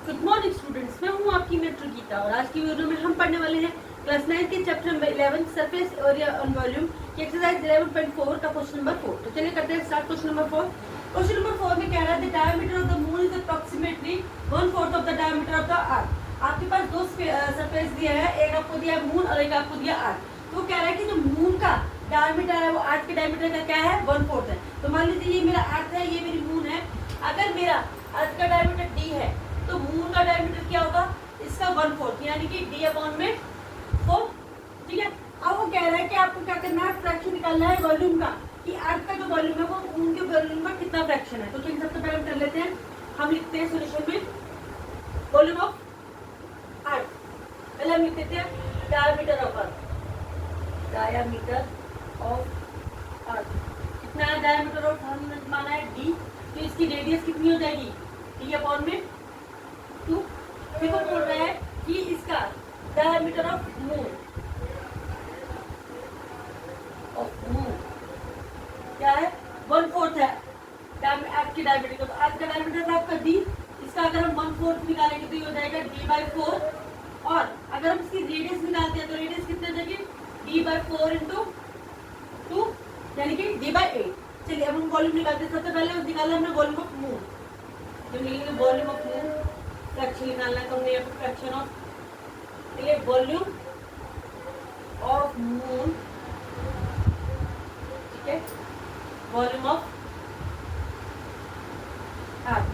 Good morning students, मैं हूं आपकी मेट्रो गीता और आज की वीडियो में हम पढ़ने वाले हैं क्लास 9 के chapter number 11 surface area on volume की एक्सरसाइज 11.4 का क्वेश्चन नंबर 4। तो चलिए करते हैं start question number 4। Question number 4 में कह रहा है the diameter of the moon is approximately 1/4 of the diameter of the earth. आपके पास दो सरफेस दिया है, एक आपको दिया है मून और एक आपको दिया अर्थ। तो कह रहा है कि जो मून का डायमीटर है वो अर्थ के डायमीटर का क्या है, 1/4 है। तो मान लीजिए ये मेरा अर्थ है, ये मेरी मून है। अगर मेरा अर्थ का डायमीटर d है तो मून का डायमीटर क्या होगा, इसका 1/4 यानी कि d/4। ठीक है। अब वो कह रहा है कि आपको क्या करना है, फ्रैक्शन निकालना है वॉल्यूम का, कि अर्थ का जो वॉल्यूम है वो मून के वॉल्यूम का कितना फ्रैक्शन है। तो चलिए सबसे पहले हम कर लेते हैं, हम लिखते हैं सॉल्यूशन में वॉल्यूम ऑफ अर्थ। पहले हम लिख देते हैं diameter of earth, diameter of earth कितना है, डायमीटर ऑफ हमने माना है d, तो इसकी रेडियस कितनी हो जाएगी, d/2। देखो बोल रहा है कि इसका डायमीटर ऑफ मून क्या है, 1/4 है अर्थ की डायमीटर का। तो अर्थ का डायमीटर था आपका d, इसका अगर हम 1/4 निकालेंगे तो ये हो जाएगा d/4। और अगर हम इसकी रेडियस निकालते हैं तो रेडियस कितनी हो जाएगी, d/4 × 2 यानी कि d/8। चलिए अब हम वॉल्यूम निकालते हैं। सबसे पहले निकाला हमने वॉल्यूम ऑफ मून, जब लिखेंगे वॉल्यूम ऑफ मून फ्रैक्शन निकालना है तो हमने यहाँ पे फ्रैक्शन ऑफ, चलिए वॉल्यूम ऑफ मून, ठीक है, वॉल्यूम ऑफ अर्थ।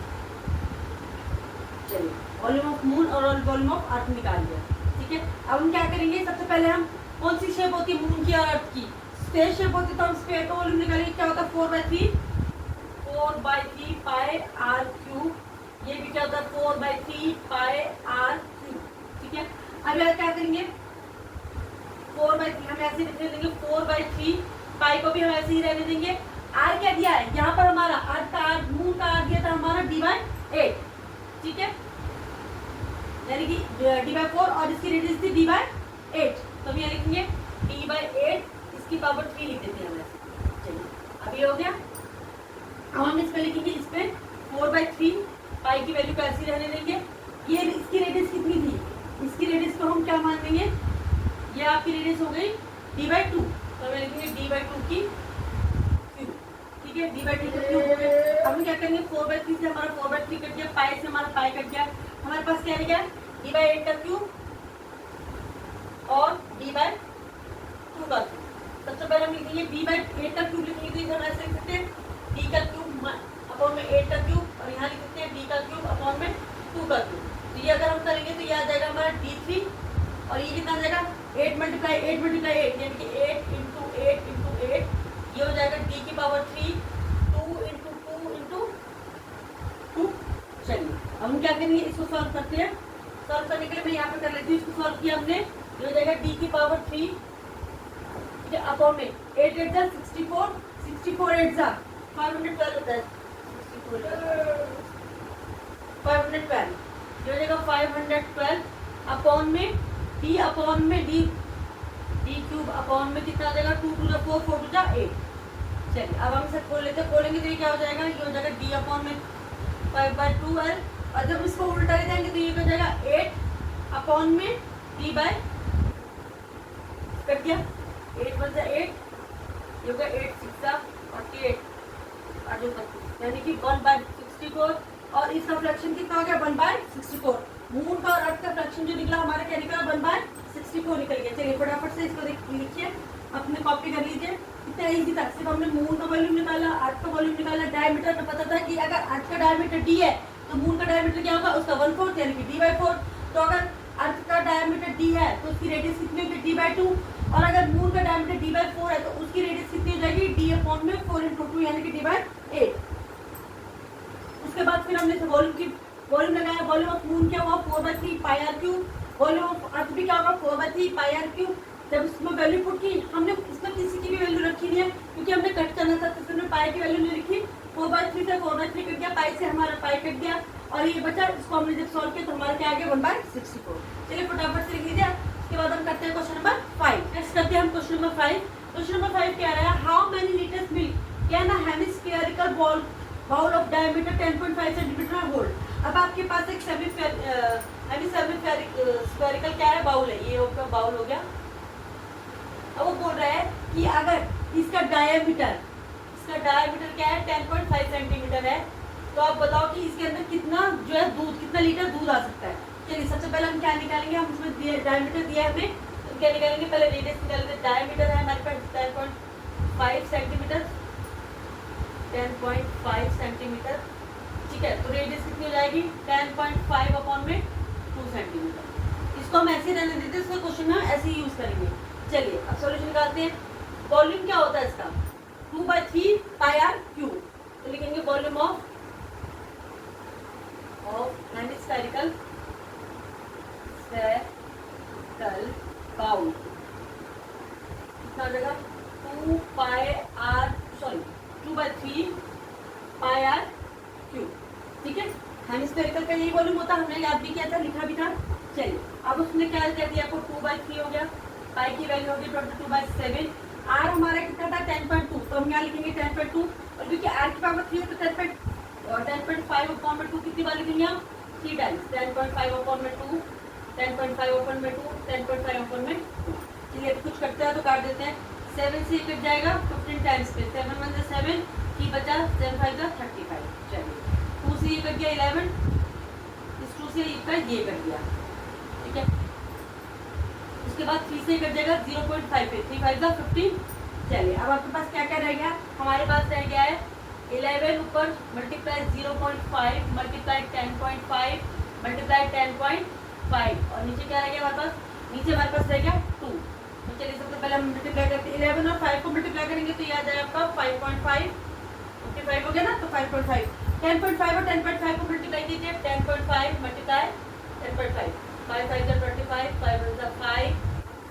चलिए वॉल्यूम ऑफ मून और वॉल्यूम ऑफ अर्थ निकाल लिया। ठीक है। अब हम क्या करेंगे, सबसे पहले हम कौन सी शेप होती है मून की और अर्थ की, स्फेयर शेप होती है, तो हम स्फेयर का वॉल्यूम निकालेंगे। क्या होता है, 4/3 पाई r क्यूब। ये भी क्या होता है, 4/3 पाई r क्यूब। ठीक है। अब यार क्या करेंगे, 4/3 हम ऐसे लिखने देंगे, 4/3 पाई को भी हम ऐसे ही रहने देंगे। r क्या दिया है यहाँ पर, हमारा अर्थ का मून का r दिया था हमारा d/8। ठीक है, यानी कि d/4 और इसकी रेडियस थी d/8, तो हम यहाँ लिखेंगे d/8 इसकी पावर 3 लिख देते हैं हम ऐसे। चलिए अब ये हो गया। अब हम इस पे लिखेंगे, इस पे 4/3 पाई की वैल्यू को ऐसी रहने देंगे। ये इसकी रेडियस कितनी थी, इसकी रेडियस को हम क्या मान लेंगे, ये आपकी रेडियस हो गई d/2, तो हम लिखेंगे d/2 की क्यूब। ठीक है, d/2 की क्यूब हो गए। अब हम क्या करेंगे, 4/3 से हमारा 4/3 कट गया, पाई से हमारा पाई कट गया, हमारे पास क्या रह गया, d/8 का क्यूब और d/2 का क्यूब। सबसे पहले हम लिखेंगे d/8 का क्यूब, लिखेंगे तो इधर ऐसे लिख सकते हैं d का क्यूब अपॉन में 8 का क्यूब, और यहाँ लिख सकते हैं d का क्यूब अपॉन में 2 का क्यूब। तो ये अगर हम करेंगे तो ये आ जाएगा हमारा d3, और ये कितना आ जाएगा 8 × 8 यानी कि 8 × 8 × 8, ये हो जाएगा d⁻3 2 × 2 × 2। चलिए अब हम क्या करेंगे, इसको सॉल्व करते हैं। सॉल्व करने के लिए मैं यहाँ पे कर लेती हूँ, इसको सॉल्व किया हमने, ये हो जाएगा d⁻3 अपॉन में 8 × 8 64, 64 8 जा 512 होता है, 512, जो हो जाएगा 512 अपॉन में d अपॉन में d क्यूब अपॉन में कितना आ जाएगा, 2 × 4 4 × 8। चलिए अब हम इसे खोल लेते हैं, खोलेंगे तो ये क्या हो जाएगा, ये हो जाएगा d अपॉन में 5/2l, और जब इसको उल्टा ले जाएंगे तो ये हो जाएगा 8 अपॉन में d/ कट गया, 8 × 8, ये होगा 8 × 6 48, यानी कि 1/64, और इसका फ्रैक्शन कितना हो गया, 1/64। मून का और अर्थ का फ्रैक्शन जो निकला हमारा क्या निकला, 1/64 निकल गया। चलिए फटाफट से इसको लिखिए, अपने कॉपी कर लीजिए। इतना इजी था, सिर्फ हमने मून का वॉल्यूम निकाला, अर्थ का वॉल्यूम निकाला, डायमीटर में पता था कि अगर अर्थ का डायमीटर d है तो मून का डायमीटर क्या होगा, उसका 1/4 यानी कि d/4। तो अगर अर्थ का डायमीटर d है तो उसकी रेडियस कितनी होगी, d/2, और अगर मून का डायमीटर d/4 है तो उसकी रेडियस कितनी हो जाएगी, d/4 × 2 यानी कि d/8। उसके बाद फिर हमने वॉल्यूम लगाया, वॉल्यूम ऑफ मून क्या हुआ, 4/3 पाई r cube, volume of earth भी क्या होगा, 4/3 पाई r क्यूब। जब इसमें वैल्यू पुट की, हमने इसमें किसी की भी वैल्यू रखी नहीं है क्योंकि हमने कट करना था, तो हमने पाई की वैल्यू नहीं लिखी, 4/3 से 4/3 कट गया, पाई से हमारा पाई कट गया, और ये बचा, इसको हमने जब सॉल्व किया तो हमारा क्या आ गया, 1/64। चलिए फटाफट से लिख लीजिए। उसके बाद हम करते हैं क्वेश्चन नंबर 5। नेक्स्ट करते हैं हम क्वेश्चन नंबर 5। क्वेश्चन नंबर 5 क्या रहा है, how many litres milk can a hemispherical bowl of diameter 10.5 centimetre hold. अब आपके पास एक क्या है, बाउल है, ये आपका बाउल हो गया। अब वो बोल रहा है कि अगर इसका डायमीटर क्या है, 10.5 सेंटीमीटर है, तो आप बताओ कि इसके अंदर कितना जो है दूध, कितना लीटर दूध आ सकता है। चलिए सबसे पहले हम क्या निकालेंगे, हम इसमें डायमीटर दिया है हमें, तो क्या निकालेंगे, पहले रेडियस निकालेंगे। डायमीटर है हमारे पास 10.5 सेंटीमीटर, 10.5 सेंटीमीटर, ठीक है। तो रेडियस कितनी हो जाएगी, 10.5 अपॉन में 2 सेंटीमीटर। इसको हम ऐसे रहने देते हैं, इसका क्वेश्चन में ऐसे ही यूज करेंगे। चलिए अब सॉल्यूशन निकालते हैं। वॉल्यूम क्या होता है इसका, 2/3 पाई आर क्यूब। तो लिखेंगे वॉल्यूम ऑफ हेमिस्फेरिकल बाउल कितना हो जाएगा, 2/3 पाई आर क्यूब, ठीक है। हेमिस्फेरिकल का यही वॉल्यूम होता है, हमने याद भी किया था, लिखा भी था। चलिए अब उसने क्या कर दिया, आपको 2/3 हो गया, पाई की वैल्यू होगी 22/7। आर हमारा कितना था, 10.2, तो हम यहाँ लिखेंगे 10.2, और क्योंकि आर की पावर 3 है तो 10.5 अपॉन में 2 कितनी बार लिखेंगे आप, 3 टाइम्स। 10.5 अपॉन में 2, 10.5 अपॉन में 2, 10.5 अपॉन में 2। चलिए अब कुछ करते हैं तो काट देते हैं। 7 से कट जाएगा 15 टाइम्स पे, 7 1 7, 3 बचा 7 5 35। चलिए 2 से ये कट गया 11, इस 2 से ये कट गया, ठीक है। उसके बाद 3 से कट जाएगा 0.5 पे, 3 5 15। चलिए अब आपके पास क्या क्या रह गया, हमारे पास रह गया है 11 ऊपर मल्टीप्लाई 0.5 मल्टीप्लाई 10.5 मल्टीप्लाई 10.5, और नीचे क्या रह गया हमारे पास, नीचे हमारे पास रह गया 2। तो चलिए सबसे पहले हम मल्टीप्लाई करते हैं, 11 और 5 को मल्टीप्लाई करेंगे तो याद है आपका 5.5, 55 हो गया ना, तो 5.5, 10.5 और 10.5 को मल्टीप्लाई कीजिए, 10.5 मल्टीप्लाई 10.5, 5 5 25, 5 1 5,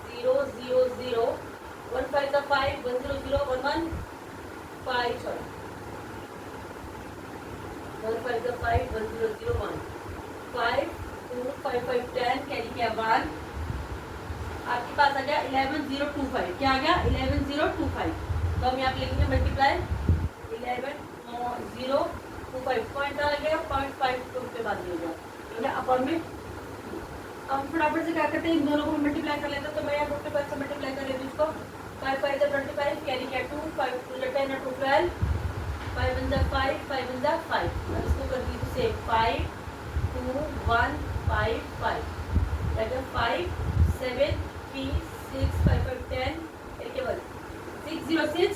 0 0 0, 1 5 5, 1 0 0, 1 1 5, sorry, 1 5 5, 1 0 0 1, 5 2 5 5 10, कैरी किया 1, आपके पास आ गया 11025। क्या आ गया, 11025। तो हम यहाँ पे लिखेंगे मल्टीप्लाई 11025, पॉइंट आ गया 0.5 के बाद ये होगा अपॉन में। अब फटाफट से क्या करते हैं, इन दोनों को मल्टीप्लाई कर लेते हैं। तो मैं यहाँ 55 से मल्टीप्लाई कर लेती हूँ इसको, 5 5 25, कैरी किया 2, 5 2 10 और 2 12, 5 1 5, 5 1 5। अब इसको कर दीजिए सेम, 5 2 1 5 5, 5 7 3 6 5 5 10, के बाद 6 0 6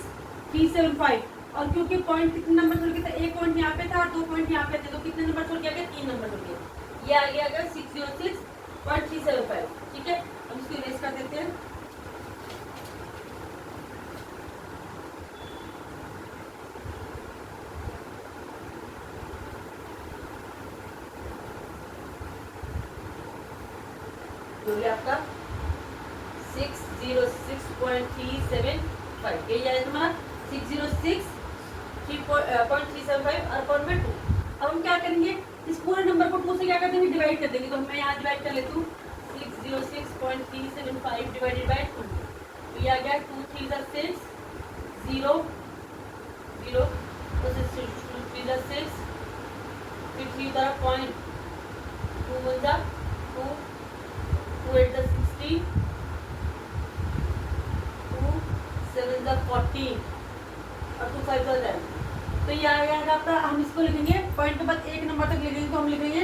3 7 5। और क्योंकि पॉइंट कितने नंबर छोड़ के था, एक पॉइंट यहाँ पे था और 2 पॉइंट यहाँ पे थे, तो कितने नंबर छोड़ के आ गए, 3 नंबर छोड़ के, ये आ गया अगर 606.375, ठीक है। हम इसको इरेज कर देते हैं। जो भी आपका 606.375, यही आया तुम्हारा 606.375 अपॉन में 2। अब हम क्या करेंगे, इस पूरे नंबर को 2 से क्या कर देंगे, डिवाइड कर देंगे। तो मैं यहाँ डिवाइड कर लेती हूँ, 606.375 डिवाइडेड बाय 2, तो ये आ गया 2 3 6 0 0, तो 6 2 3 6, फिर 3 तरफ पॉइंट, 2 1 2, 2 8 16, 2 7 14 और 2 5 10। तो ये आ गया आपका, हम इसको लिखेंगे पॉइंट के बाद एक नंबर तक लिखेंगे, तो हम लिखेंगे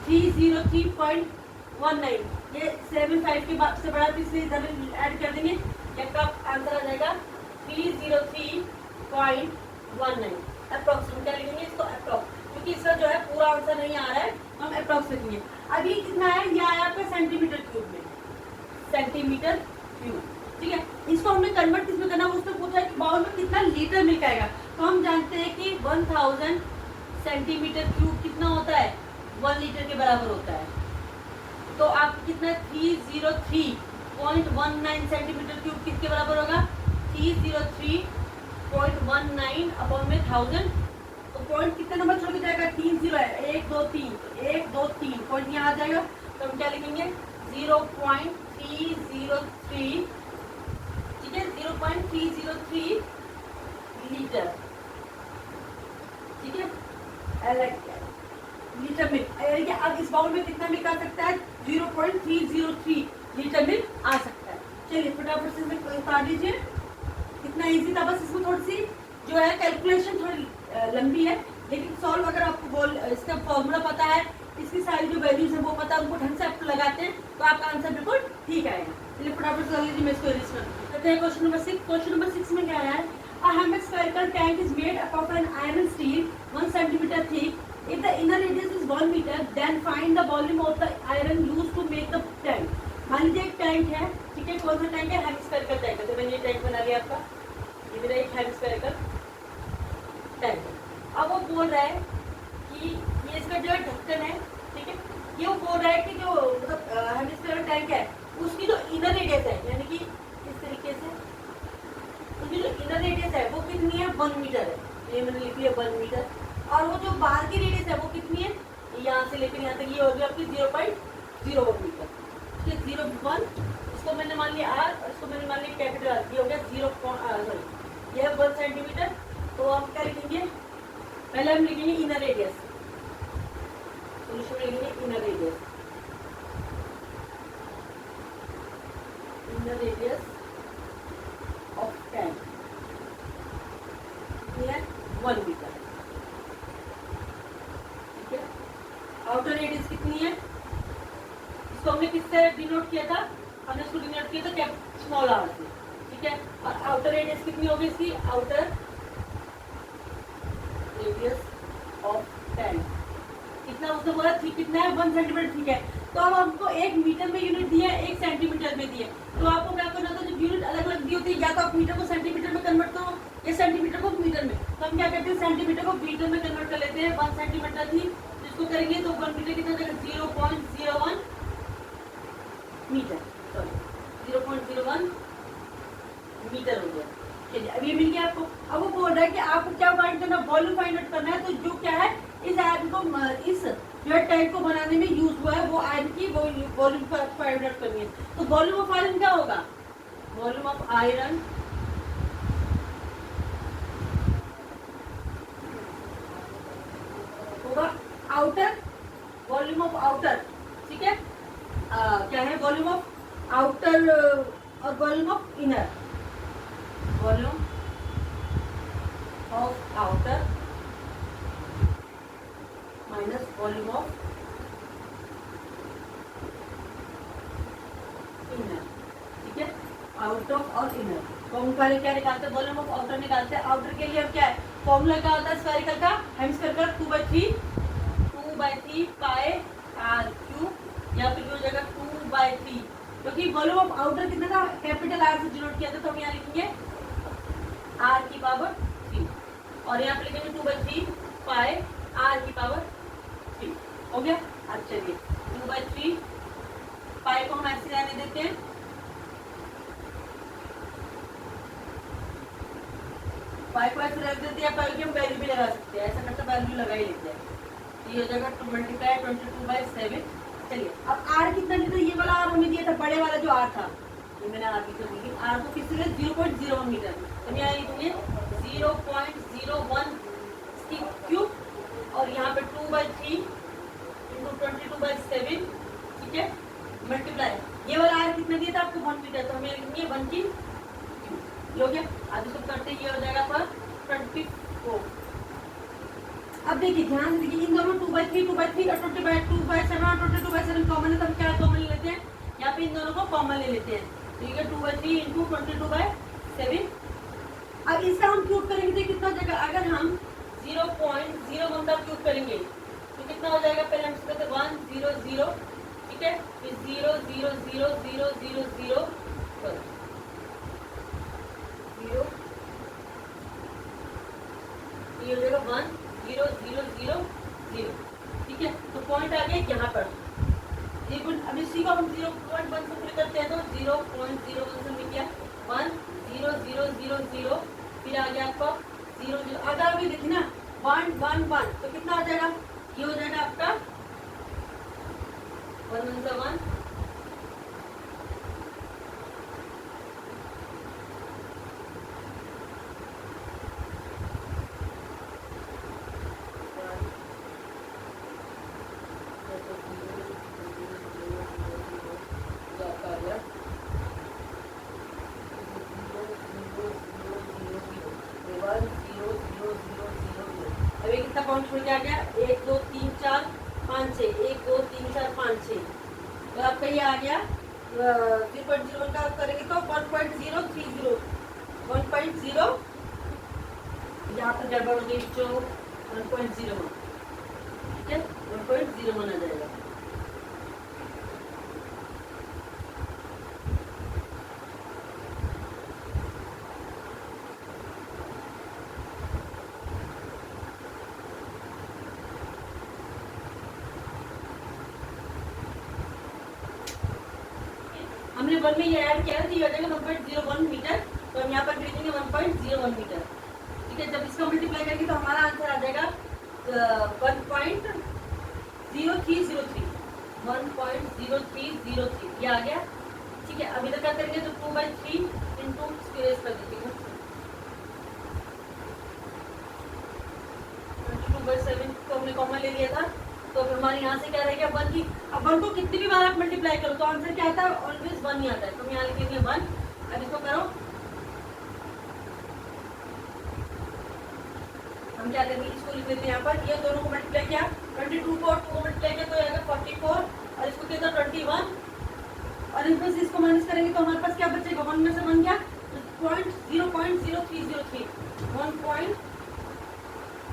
303.19। ये 75 के बाद से बड़ा, तो इसलिए इधर ऐड कर देंगे, इसका आंसर आ जाएगा 303.19 अप्रॉक्स। हम क्या लिखेंगे इसको, अप्रॉक्स, क्योंकि इसका जो है पूरा आंसर नहीं आ रहा है, हम अप्रॉक्स लिखेंगे। अभी कितना है, ये आया आपका सेंटीमीटर क्यूब में, सेंटीमीटर क्यूब, ठीक है। इसको हमने कन्वर्ट किसमें करना, उसने पूछा है कि बाउल में कितना लीटर मिल्क आएगा। तो हम जानते हैं कि 1000 सेंटीमीटर क्यूब कितना होता है, 1 लीटर के बराबर होता है। तो आप कितना, 303.19 सेंटीमीटर क्यूब किसके बराबर होगा, 303.19 अपॉन में 1000। तो पॉइंट कितने नंबर छोड़ के जाएगा, 3 0 है, 1 2 3, 1 2 3 पॉइंट यहाँ आ जाएगा। तो हम क्या लिखेंगे, 0.303, ठीक है, 0.303 लीटर, ठीक है, लीटर मिल्क। अब इस बाउल में कितना मिल्क आ सकता है, 0.303 लीटर में आ सकता है। चलिए फटाफट से उतार लीजिए, कितना इजी था। बस इसमें थोड़ी सी जो है कैलकुलेशन थोड़ी लंबी है, लेकिन सॉल्व अगर आपको इसका फॉर्मूला पता है, इसकी सारी जो वैल्यूज है वो पता है, उनको ढंग से आप लगाते हैं तो आपका आंसर बिल्कुल ठीक आएगा। चलिए फटाफट से लीजिए, मैं इसको इरेज करते हैं। Question number 6। क्वेश्चन नंबर 6 में क्या है, a hemispherical tank is made up of an iron steel 1 centimeter thick. If the inner radius is 1 meter, then find the volume of the iron used to make the tank. मान लीजिए एक tank है, ठीक है, कौन सा tank है, hemispherical tank है। तो मैंने ये टैंक बना लिया आपका, ये मेरा एक हेमिस्फेरिकल टैंक है। अब वो बोल रहा है कि ये इसका जो ढक्कन है, ठीक है, ये वो बोल रहा है कि जो मतलब हेमिस्फेरिकल टैंक है उसकी जो इनर रेडियस है, यानी कि इस तरीके से उसकी जो इनर रेडियस है वो कितनी है, 1 मीटर है। ये मैंने लिख लिया 1 मीटर। और वो जो बाहर की रेडियस है वो कितनी है, यहाँ से लेकर यहाँ तक ये होगी आपकी 0.01 मीटर। 0.1, इसको मैंने मान लिया आर और इसको मैंने मान लिया कैपिटल आर, ये हो गया 0. ये 1 सेंटीमीटर। तो हम क्या लिखेंगे, पहले हम लिखेंगे इनर रेडियस, सोल्यूशन में लिखेंगे inner radius, inner radius of tank कितनी है, 1 मीटर, ठीक है। आउटर रेडियस कितनी है, इसको हमने किससे डिनोट किया था, हमने इसको डिनोट किया था स्मॉल आर से, ठीक है। और आउटर रेडियस कितनी होगी इसकी, आउटर रेडियस ऑफ टैंक कितना, उसने बोला ठीक कितना है, 1 सेंटीमीटर, ठीक है। तो अब हमको 1 मीटर में यूनिट दिया है, 1 सेंटीमीटर में दिया, तो आपको क्या करना था, जो यूनिट अलग अलग दी होती है, या तो आप मीटर को सेंटीमीटर में कन्वर्ट करो या सेंटीमीटर को मीटर में। तो हम क्या करते हैं, सेंटीमीटर को मीटर में कन्वर्ट कर लेते हैं। 1 सेंटीमीटर थी, इसको करेंगे तो 1 मीटर कितना देगा, 0.01 मीटर, सॉरी 0.01 मीटर हो गया। चलिए अब ये मिल गया आपको। अब वो बोल रहा है कि आपको क्या फाइंड करना, वॉल्यूम फाइंड आउट करना है। तो जो क्या है, इस आयरन को, इस जो टैंक को बनाने में यूज हुआ है वो आयरन की वॉल्यूम फाइंड आउट करनी है। तो वॉल्यूम ऑफ आयरन क्या होगा, वॉल्यूम ऑफ आयरन होगा आउटर, वॉल्यूम ऑफ आउटर, ठीक है, क्या है, वॉल्यूम ऑफ आउटर और volume of inner, volume of outer minus volume of inner, ठीक है, आउटर और इनर। तो हम पहले क्या निकालते हैं, वॉल्यूम ऑफ आउटर निकालते हैं। आउटर के लिए अब क्या है, फॉर्मूला क्या होता है स्फेरिकल का, हेमिस्फेरिकल 2/3 पाई आर क्यूब, या फिर हो जाएगा 2/3, क्योंकि वॉल्यूम ऑफ आउटर कितना था, कैपिटल आर से डिनोट किया था, तो हम यहाँ लिखेंगे आर की पावर 3 और यहाँ पे लिखेंगे 2/3 पाई आर की पावर 3, हो गया। अब चलिए 2/3 पाई को हम ऐसे रहने देते हैं, पाई को ऐसे रख देते हैं, पाई की हम वैल्यू भी लगा सकते हैं, ऐसा करते वैल्यू लगा ही लेते हैं। ये हो जाएगा 22/7। चलिए अब आर कितना लिया था, ये वाला आर हमें दिया था, बड़े वाला जो आर था, ये मैंने आर लिखा, लेकिन आर को किस लिए 0.01 मीटर, तो यहाँ लिखेंगे 0.01 क्यूब और यहाँ पे 2/3 × 22/7, ठीक है, मल्टीप्लाई, ये वाला आर कितना दिया था आपको 1 मीटर, तो हमें लिखेंगे 1 की क्यूब, हो गया। अब इसको करते ये हो जाएगा पर 24। अब देखिए ध्यान से देखिए, इन दोनों 2/3 और 22/7 और 22/7 कॉमन है, तो हम क्या कॉमन ले लेते हैं, यहाँ पे इन दोनों को कॉमन ले लेते हैं, ठीक है, 2/3 × 22/7। अब इसका हम क्यूब करेंगे तो कितना हो जाएगा, अगर हम 0.01 का क्यूब करेंगे तो कितना हो जाएगा, पहले हम इसको 1 0 0, ठीक है, फिर 0 0 0 0 0 0 0, ये हो जाएगा 1 0 0 0 0, ठीक है। तो पॉइंट आ गया यहाँ पर, अब इसी को हम 0.1 से फिर करते हैं, तो 0.01 से मिल गया 1 0 0 0 0, फिर आ गया आपका 0 0, अगर अभी देखिए ना 1 1 1, तो कितना हो जाएगा, ये हो जाएगा आपका 1 1 से 1, ये आ गया 0.01 का करेंगे तो 1.030 1.0 यहाँ पर गड़बड़ हो गई जो 1.01 ठीक है 1.01 आ जाएगा। हमने 1 में ये ऐड किया है तो ये आ जाएगा 1.01 मीटर, तो हम यहाँ पर भेजेंगे 1.01 मीटर ठीक है। जब इसका मल्टीप्लाई करेंगे तो हमारा आंसर आ जाएगा 1.0303 1.0303 ये आ गया ठीक है। अब इधर क्या करेंगे तो 2/3 इंटू स्क्वेयर कर दीजिएगा 22/7 को हमने कॉमन ले लिया था, तो फिर हमारे यहाँ से क्या रहेगा 1 की। अब 1 को कितनी भी बार आप मल्टीप्लाई करो तो आंसर क्या आता है, ऑलवेज 1 ही आता है। तो हम यहाँ लिखेंगे 1। अब इसको करो, हम क्या करेंगे इसको लिख देते हैं यहाँ पर। ये दोनों को मल्टीप्लाई किया 22 को 2 मल्टीप्लाई किया तो आएगा 44 और इसको किया 21 और इसमें से इसको माइनस करेंगे तो हमारे पास क्या बचेगा 1 में से 1 गया 0.0303 1 पॉइंट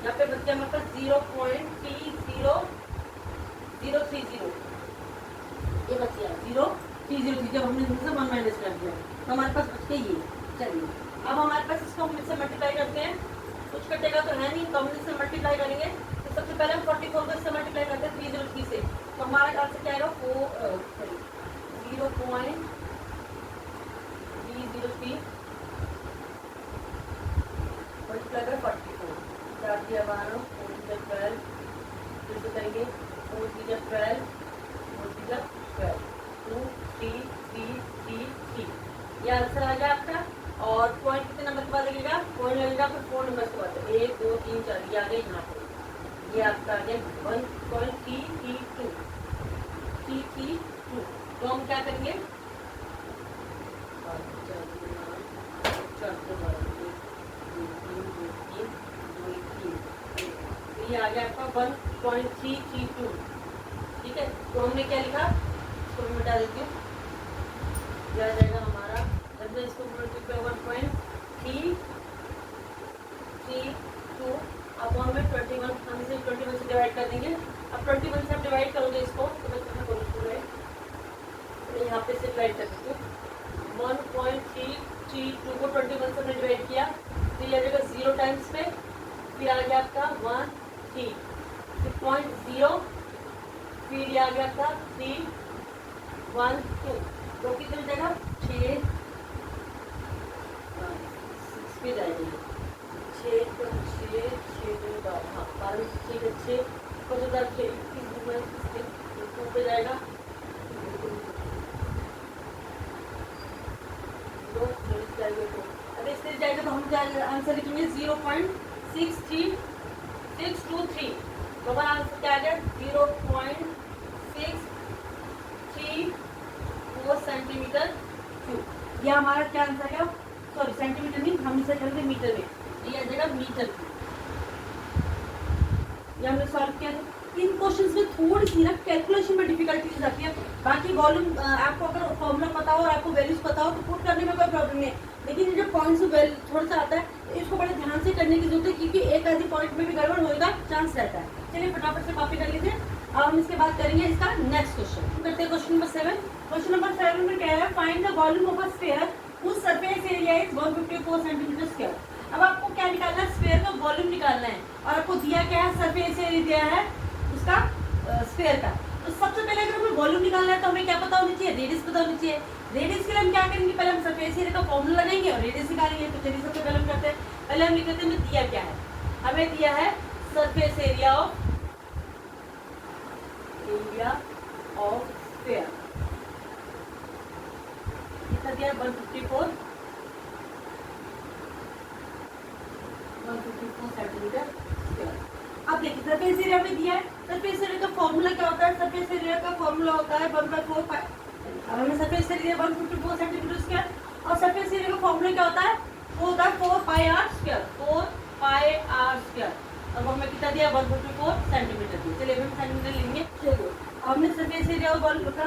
यहाँ पे बच गया हमारे पास 0.30030 ये बच गया 0.303 जब हमने इसमें से 1 माइनस कर दिया तो हमारे पास बच गया ये। चलिए अब हमारे पास इसको हम इससे मल्टीप्लाई करते हैं, कुछ कटेगा तो है नहीं तो हम इससे मल्टीप्लाई करेंगे। तो सबसे पहले हम 44 को इससे मल्टीप्लाई करते हैं 303 से, तो हमारा आंसर क्या आएगा 0.303 मल्टीप्लाई करें 44 4 दिया 12 4 दिया 12 फिर से करेंगे 4 दिया 12 4 दिया 12 2 3 3 3 3 ये आंसर आ गया आपका। और पॉइंट कितने नंबर के बाद लगेगा, पॉइंट लगेगा फिर 4 नंबर के बाद 1 2 3 4 ये आ गया यहाँ पे, ये आपका आ गया 1.332 तो हम क्या करेंगे ये आ गया आपका 1.332 ठीक है। तो हमने क्या लिखा इसको मैं मिटा देती हूँ, यह आ जाएगा हमारा इसको 1.332 अपॉन में 21 हम इसे 21 से डिवाइड कर देंगे। अब 21 से आप डिवाइड करोगे इसको तो बच्चों में बोलो पूरे यहाँ पे से डिवाइड कर देती हूँ 1.332 को 21 से हमने डिवाइड किया तो ये आ जाएगा 0 टाइम्स पे, फिर आ गया आपका 1 3 फिर 0.0 फिर ये आ गया आपका 3 1 2 तो कितने हो जाएगा 6 फिर आएगी 6 तो 6 हाँ 12 6 6 पे जाएगा अब इस तरह जाएगा तो हम क्या आंसर लिखेंगे 0.63623 तो हमारा आंसर क्या आ गया 0.634 सेंटीमीटर क्यूब। यह हमारा क्या आंसर है, सॉरी सेंटीमीटर नहीं हम इसे करेंगे मीटर में, ये आ जाएगा मीटर। ये हमने सॉल्व किया था। इन क्वेश्चंस में थोड़ी सी ना कैलकुलेशन में डिफिकल्टीज आती है, बाकी वॉल्यूम आपको अगर फॉर्मूला पता हो और आपको वैल्यूज पता हो तो पुट करने में कोई प्रॉब्लम नहीं है, लेकिन ये जो पॉइंट्स थोड़ा सा आता है इसको बड़े ध्यान से करने की जरूरत है क्योंकि एक आधी पॉइंट में भी गड़बड़ होएगा चांस रहता है। चलिए फटाफट से कॉपी कर लीजिए। अब हम इसके बाद करेंगे इसका नेक्स्ट क्वेश्चन करते हैं क्वेश्चन नंबर 7। क्वेश्चन नंबर 7 में क्या है, find the volume of a sphere whose surface area is 154 centimetre square. अब आपको क्या निकालना है, स्फीयर का वॉल्यूम निकालना है और आपको दिया क्या है, सरफेस एरिया दिया है उसका स्फीयर का। तो सबसे पहले अगर हमें वॉल्यूम निकालना है तो हमें क्या पता होनी चाहिए, रेडियस पता होनी चाहिए। रेडियस के लिए हम क्या करेंगे, पहले हम सरफेस एरिया का फॉर्मूला लगाएंगे और रेडियस निकालेंगे। तो चलिए सबसे पहले हम करते हैं, पहले हम लिख देते हैं हमें दिया क्या है, हमें दिया है सरफेस एरिया ऑफ स्फीयर कितना दिया है 154 सेंटीमीटर स्क्वायर। अब देखिए सरफेस एरिया में दिया है, सरफेस एरिया का फॉर्मूला क्या होता है, सरफेस एरिया का फॉर्मूला होता है 1/4 पाई। अब हमें सरफेस एरिया 154 सेंटीमीटर स्क्वायर और सरफेस एरिया का फॉर्मूला क्या होता है, वो होता है 4 pi R square 4 pi R square. अब हमें कितना दिया 154 सेंटीमीटर दिया। चलिए हम सेंटीमीटर लेंगे। चलिए हमने सरफेस एरिया और बॉल का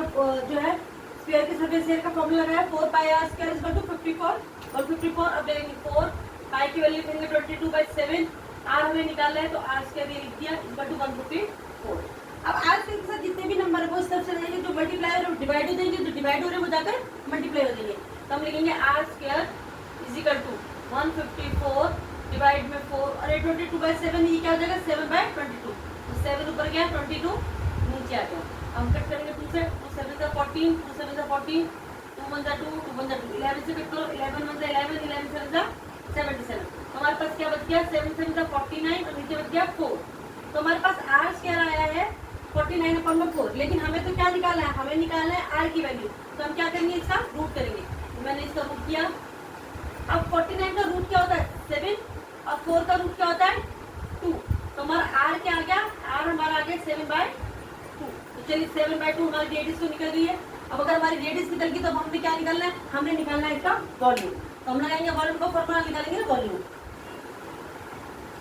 जो है स्फीयर के सरफेस एरिया का फॉर्मूला लगाया 4 pi R square is equal to 54 और 54 अब लेंगे 4 पाई की वैल्यू लेंगे 22/7 आर हमें निकालना है तो आर स्क्वायर ये लिख दिया इज इक्वल टू 154। अब आर स्क्वायर के साथ जितने भी नंबर है वो इस तरफ से रहेंगे, जो मल्टीप्लाई और डिवाइड हो जाएंगे, जो डिवाइड हो रहे हैं वो जाकर मल्टीप्लाई हो जाएंगे। तो हम लिखेंगे r square is equal to 154 divide में 4 और 22/7 ये क्या हो जाएगा 7/22, तो 7 ऊपर गया 22 नीचे आ गया। हम कट करेंगे 2 से, 2 7 से 14, 2 7 से 14, 2 1 जा 2, 2 1 जा 2, 11 से कट करो 11 1 जा 11, 11 7 जा 77। हमारे पास क्या बच गया 7 7 जा 49 और नीचे बच गया 4। तो हमारे पास आर स्क्वायर आया है 49/4, लेकिन हमें तो क्या निकालना है, हमें निकालना है आर की वैल्यू। तो हम क्या करेंगे इसका रूट करेंगे। तो मैंने इसका रूट किया। अब 49 का रूट क्या होता है 7 और 4 का रूट क्या होता है 2, तो हमारा आर क्या आ गया, आर हमारा आ गया 7/2। तो चलिए 7/2 हमारी रेडियस तो निकल गई है। अब अगर हमारी रेडियस निकल गई तो हमने क्या निकालना है, हमने निकालना है इसका वॉल्यूम। तो हम लगाएंगे वॉल्यूम का फॉर्मूला निकालेंगे वॉल्यूम।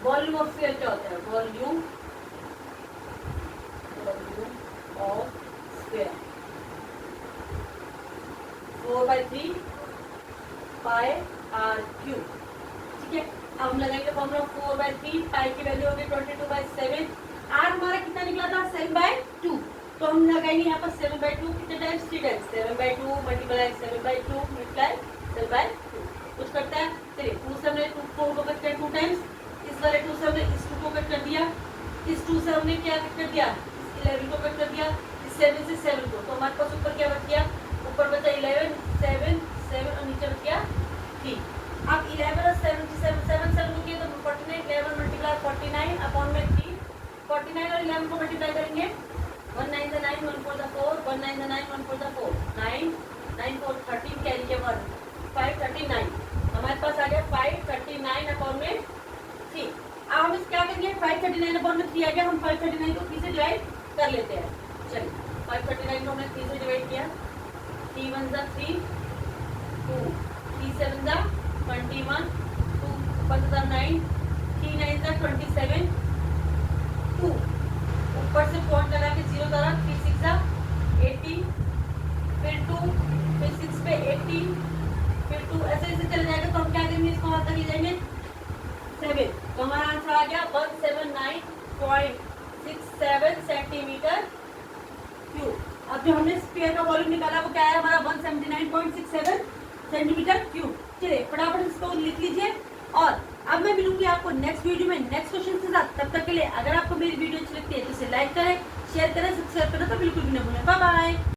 वॉल्यूम ऑफ स्फीयर क्या होता है, volume of sphere 4/3 pi r cube. ठीक है, अब हम लगाएंगे फॉर्मूला 4/3 पाई की वैल्यू होगी 22/7। आर हमारा कितना निकला था 7/2, तो हम लगाएंगे यहाँ पर 7/2 कितने टाइम्स 3 टाइम्स 7/2 मल्टीप्लाई 7/2 मल्टीप्लाई 7/2 कुछ करता है। चलिए 2 से हमने 4 को कट किया 2 टाइम्स, इस वाले 2 से हमने इस 2 को कट कर दिया, इस 2 से हमने क्या कट कर दिया इस 11 को कट कर दिया, इस 7 से 7 को। तो हमारे पास ऊपर क्या बच गया, ऊपर बचा 11 7 7 और नीचे बच गया 3। अब 11 और 7 7 7 7 को किया तो 49 11 मल्टीप्लाई 49 अपॉन में 3, 49 और 11 को मल्टीप्लाई करेंगे 1 9 से 9 1 4 4 1 9 से 9 1 4 4 9 9 4 13 कैरी के 1 539। हमारे पास आ गया 539 अपॉन में 3। अब हम इस क्या करेंगे 539 अपॉन में 3 आ गया, हम 539 को 3 से डिवाइड कर लेते हैं। चलिए 539 को हमने 3 से डिवाइड किया, 3 1 जा 3 2 3 7 जा 21 2 ऊपर से 9 3 9 जा 27 2 ऊपर से पॉइंट लगा के 0 करा 3 6 जा 18 फिर 2 फिर 6 पे 18 फिर 2 ऐसे ऐसे चले जाएगा। तो हम क्या करेंगे इसको वहां तक ले जाएंगे 7, तो हमारा आंसर आ गया 179.67 सेंटीमीटर क्यूब। अब जो हमने स्फीयर का वॉल्यूम निकाला वो क्या है हमारा 179.67 सेंटीमीटर क्यूब। चलिए फटाफट इसको लिख लीजिए और अब मैं मिलूंगी आपको नेक्स्ट वीडियो में नेक्स्ट क्वेश्चन के साथ। तब तक के लिए अगर आपको मेरी वीडियो अच्छी लगती है तो इसे लाइक करें, शेयर करें, सब्सक्राइब करें तो बिल्कुल भी ना भूलें। Bye bye.